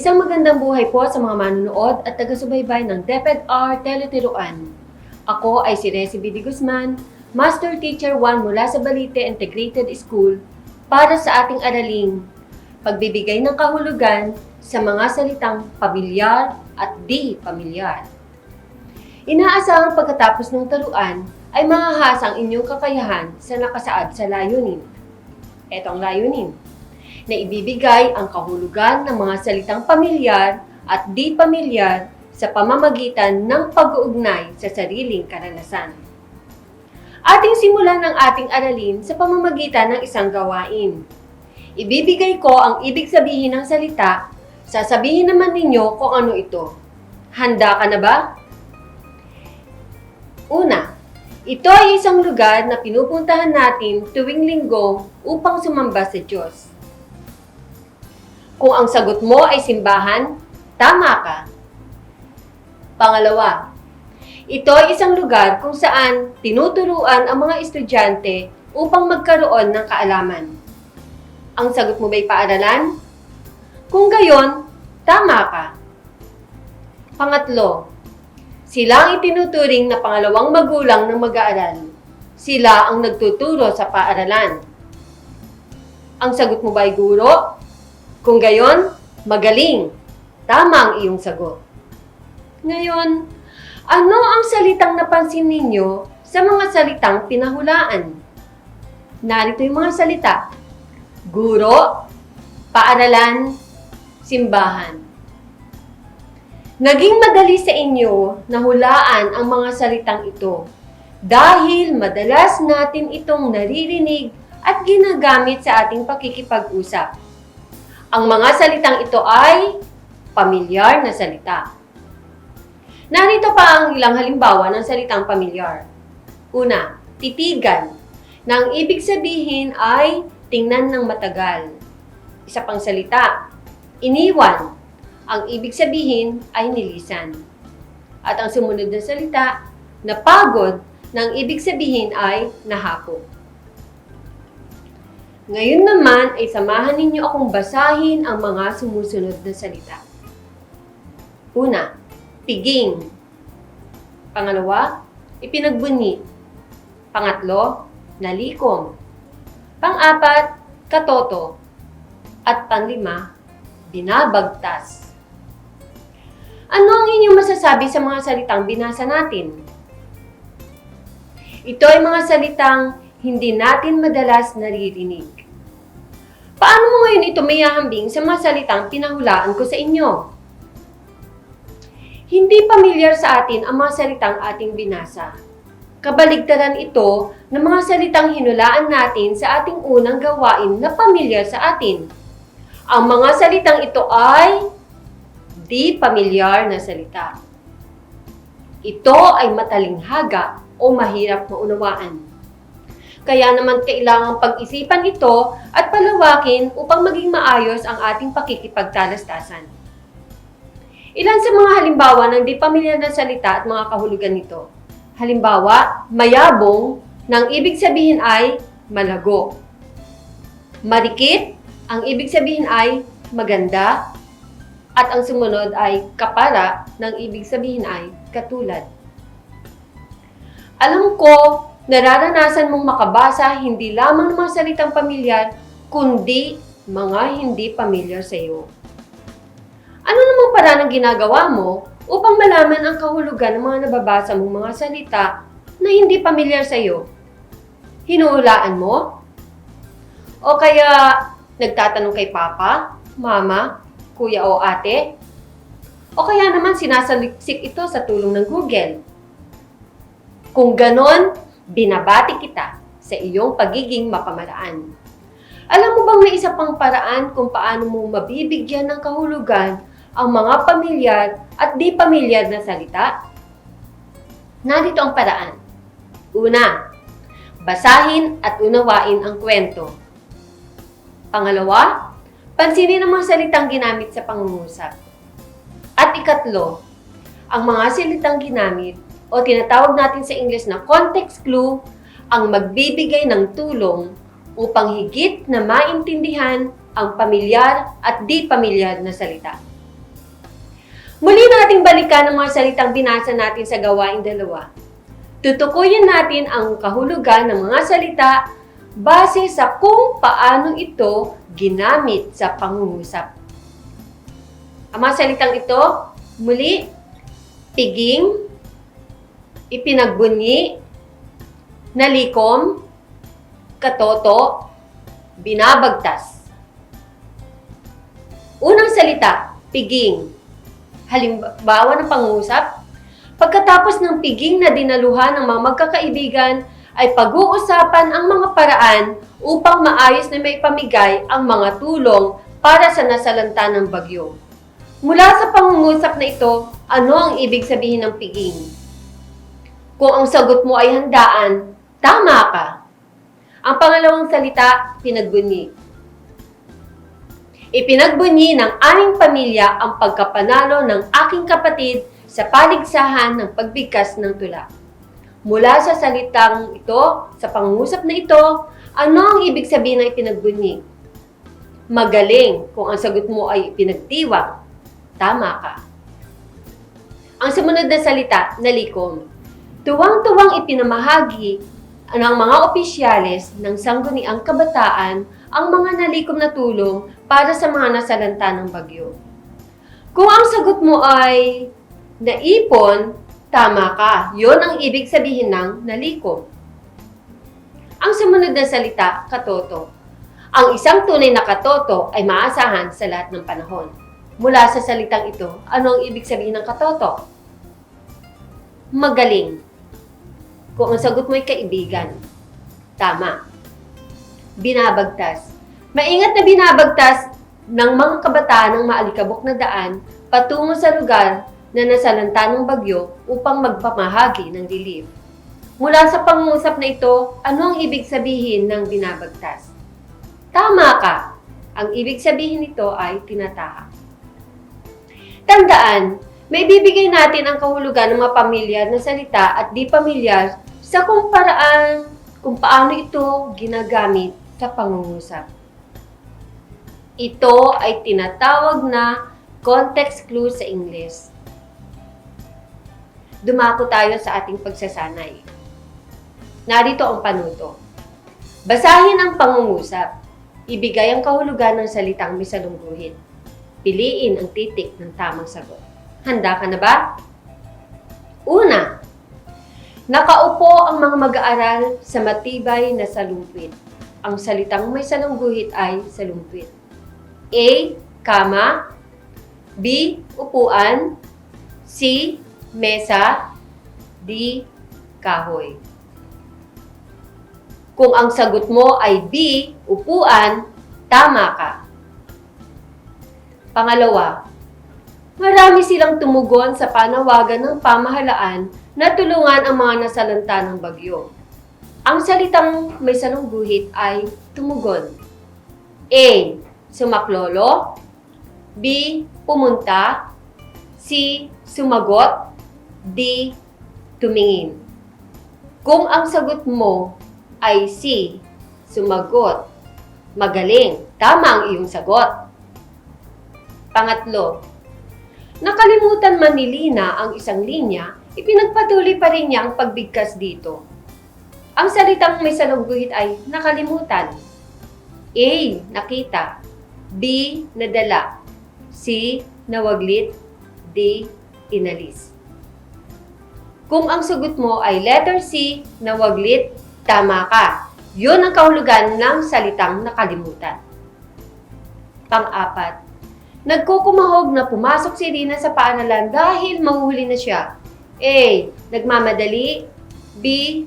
Isang magandang buhay po sa mga manonood at taga-subaybay ng DepEd-R Teletiruan. Ako ay si Resi B. D. Guzman, Master Teacher 1 mula sa Balite Integrated School para sa ating araling pagbibigay ng kahulugan sa mga salitang pamilyar at di pamilyar. Inaasahang pagkatapos ng taruan ay mahahasa ang inyong kakayahan sa nakasaad sa layunin. Ito ang layunin, na ibibigay ang kahulugan ng mga salitang pamilyar at di pamilyar sa pamamagitan ng pag-uugnay sa sariling karanasan. Ating simulan ang ating aralin sa pamamagitan ng isang gawain. Ibibigay ko ang ibig sabihin ng salita, sasabihin naman ninyo kung ano ito. Handa ka na ba? Una, ito ay isang lugar na pinupuntahan natin tuwing linggo upang sumamba sa Diyos. Kung ang sagot mo ay simbahan, tama ka. Pangalawa, ito ay isang lugar kung saan tinuturuan ang mga estudyante upang magkaroon ng kaalaman. Ang sagot mo ba'y paaralan? Kung gayon, tama ka. Pangatlo, sila ang itinuturing na pangalawang magulang ng mag-aaral. Sila ang nagtuturo sa paaralan. Ang sagot mo ba'y guro? Kung gayon, magaling. Tama ang iyong sagot. Ngayon, ano ang salitang napansin ninyo sa mga salitang pinahulaan? Narito yung mga salita. Guro, paaralan, simbahan. Naging madali sa inyo na hulaan ang mga salitang ito dahil madalas natin itong naririnig at ginagamit sa ating pakikipag-usap. Ang mga salitang ito ay pamilyar na salita. Narito pa ang ilang halimbawa ng salitang pamilyar. Una, titigan, na ang ibig sabihin ay tingnan ng matagal. Isa pang salita, iniwan, ang ibig sabihin ay nilisan. At ang sumunod na salita, napagod, na ang ibig sabihin ay nahapo. Ngayon naman ay samahan ninyo akong basahin ang mga sumusunod na salita. Una, piging. Pangalawa, ipinagbunyi. Pangatlo, nalikom. Pang-apat, katoto. At panlima, binabagtas. Ano ang inyong masasabi sa mga salitang binasa natin? Ito ay mga salitang hindi natin madalas naririnig. Paano mo ngayon ito mayahambing sa mga salitang pinahulaan ko sa inyo? Hindi pamilyar sa atin ang mga salitang ating binasa. Kabaligtaran ito ng mga salitang hinulaan natin sa ating unang gawain na pamilyar sa atin. Ang mga salitang ito ay di pamilyar na salita. Ito ay matalinghaga o mahirap maunawaan. Kaya naman kailangang pag-isipan ito at palawakin upang maging maayos ang ating pakikipagtalastasan. Ilan sa mga halimbawa ng di pamilyar na salita at mga kahulugan nito. Halimbawa, mayabong, na ang ibig sabihin ay malago. Marikit, ang ibig sabihin ay maganda. At ang sumunod ay kapara, na ang ibig sabihin ay katulad. Alam ko, nararanasan mong makabasa hindi lamang ng mga salitang pamilyar, kundi mga hindi pamilyar sa iyo. Ano namang paraan ang ginagawa mo upang malaman ang kahulugan ng mga nababasa mong mga salita na hindi pamilyar sa iyo? Hinuhulaan mo? O kaya nagtatanong kay papa, mama, kuya o ate? O kaya naman sinasaliksik ito sa tulong ng Google? Kung ganon, binabati kita sa iyong pagiging mapamalaan. Alam mo bang may isa pang paraan kung paano mo mabibigyan ng kahulugan ang mga pamilyar at di pamilyar na salita? Narito ang paraan. Una, basahin at unawain ang kwento. Pangalawa, pansinin ang mga salitang ginamit sa pangungusap. At ikatlo, ang mga salitang ginamit o tinatawag natin sa English na context clue ang magbibigay ng tulong upang higit na maintindihan ang pamilyar at di pamilyar na salita. Muli nating balikan ang mga salitang binasa natin sa Gawaing 2. Tutukuyin natin ang kahulugan ng mga salita base sa kung paano ito ginamit sa pangungusap. Ang mga salitang ito, muli, piging, ipinagbunyi, nalikom, katoto, binabagtas. Unang salita, piging. Halimbawa ng pangungusap, pagkatapos ng piging na dinaluhan ng mga magkakaibigan, ay pag-uusapan ang mga paraan upang maayos na may pamigay ang mga tulong para sa nasalanta ng bagyo. Mula sa pangungusap na ito, ano ang ibig sabihin ng piging? Kung ang sagot mo ay handaan, tama ka. Ang pangalawang salita, pinagbunyi. Ipinagbunyi ng aming pamilya ang pagkapanalo ng aking kapatid sa paligsahan ng pagbigkas ng tula. Mula sa salitang ito, sa pangungusap na ito, ano ang ibig sabihin ng ipinagbunyi? Magaling. Kung ang sagot mo ay pinagtiwang, tama ka. Ang sumunod na salita, nalikom. Tuwang-tuwang ipinamahagi ng mga opisyales ng sangguniang kabataan ang mga nalikom na tulong para sa mga nasalanta ng bagyo. Kung ang sagot mo ay naipon, tama ka. Yon ang ibig sabihin ng nalikom. Ang sumunod na salita, katoto. Ang isang tunay na katoto ay maasahan sa lahat ng panahon. Mula sa salitang ito, ano ang ibig sabihin ng katoto? Magaling. Kung ang sagot mo ay kaibigan, tama. Binabagtas. Maingat na binabagtas ng mga kabataan ng maalikabok na daan patungo sa lugar na nasalanta ng bagyo upang magpamahagi ng relief. Mula sa pangungusap na ito, ano ang ibig sabihin ng binabagtas? Tama ka. Ang ibig sabihin nito ay tinatahak. Tandaan, may bibigay natin ang kahulugan ng mga pamilyar na salita at di pamilyar sa kung paano ito ginagamit sa pangungusap. Ito ay tinatawag na context clue sa English. Dumako tayo sa ating pagsasanay. Narito ang panuto. Basahin ang pangungusap. Ibigay ang kahulugan ng salitang may salungguhit. Piliin ang titik ng tamang sagot. Handa ka na ba? Una, nakaupo ang mga mag-aaral sa matibay na salungkwit. Ang salitang may salungguhit ay salungkwit. A, kama. B, upuan. C, mesa. D, kahoy. Kung ang sagot mo ay B, upuan, tama ka. Pangalawa, marami silang tumugon sa panawagan ng pamahalaan na tulungan ang mga nasalanta ng bagyo. Ang salitang may salungguhit ay tumugon. A, sumaklolo. B, pumunta. C, sumagot. D, tumingin. Kung ang sagot mo ay C, sumagot, magaling, tama ang iyong sagot. Pangatlo, nakalimutan man ni Lina ang isang linya, ipinagpatuloy pa rin niya ang pagbigkas dito. Ang salitang may salungguhit ay nakalimutan. A, nakita. B, nadala. C, nawaglit. D, inalis. Kung ang sagot mo ay letter C, nawaglit, tama ka. Yun ang kahulugan ng salitang nakalimutan. Pang-apat, nagkukumahog na pumasok si Rina sa paaralan dahil mahuhuli na siya. A, nagmamadali. B,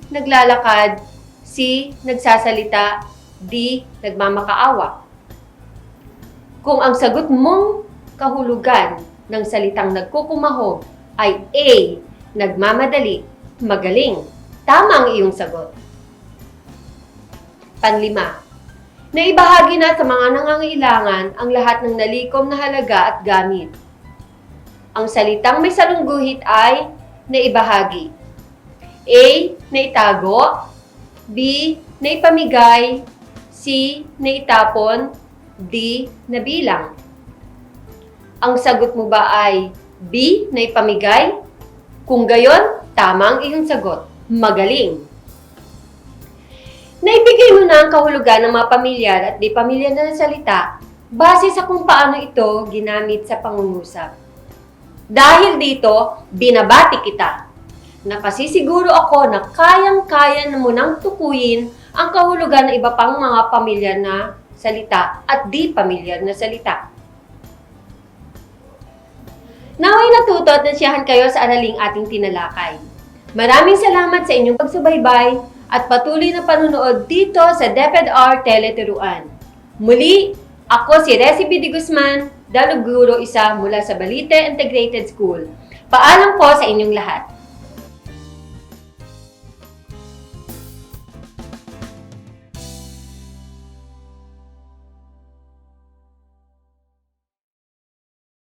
naglalakad. C, nagsasalita. D, nagmamakaawa. Kung ang sagot mong kahulugan ng salitang nagkukumahog ay A, nagmamadali, magaling, tama ang iyong sagot. Panlima, naibahagi na sa mga nangangailangan ang lahat ng nalikom na halaga at gamit. Ang salitang may salungguhit ay naibahagi. A, naitago. B, naipamigay. C, naitapon. D, nabilang. Ang sagot mo ba ay B. Naipamigay? Kung gayon, tama ang iyong sagot. Magaling! Naibigay mo na ang kahulugan ng mga pamilyar at di pamilyar na salita base sa kung paano ito ginamit sa pangungusap. Dahil dito, binabati kita. Nakasisiguro ako na kayang-kaya mo nang tukuyin ang kahulugan ng iba pang mga pamilyar na salita at di pamilyar na salita. Naway natuto at nasiyahan kayo sa araling ating tinalakay. Maraming salamat sa inyong pagsubaybay at patuloy na panunood dito sa DepEdR Teleturuan. Muli, ako si Reci B. de Guzman, Daluguro isa mula sa Balite Integrated School. Paalam po sa inyong lahat.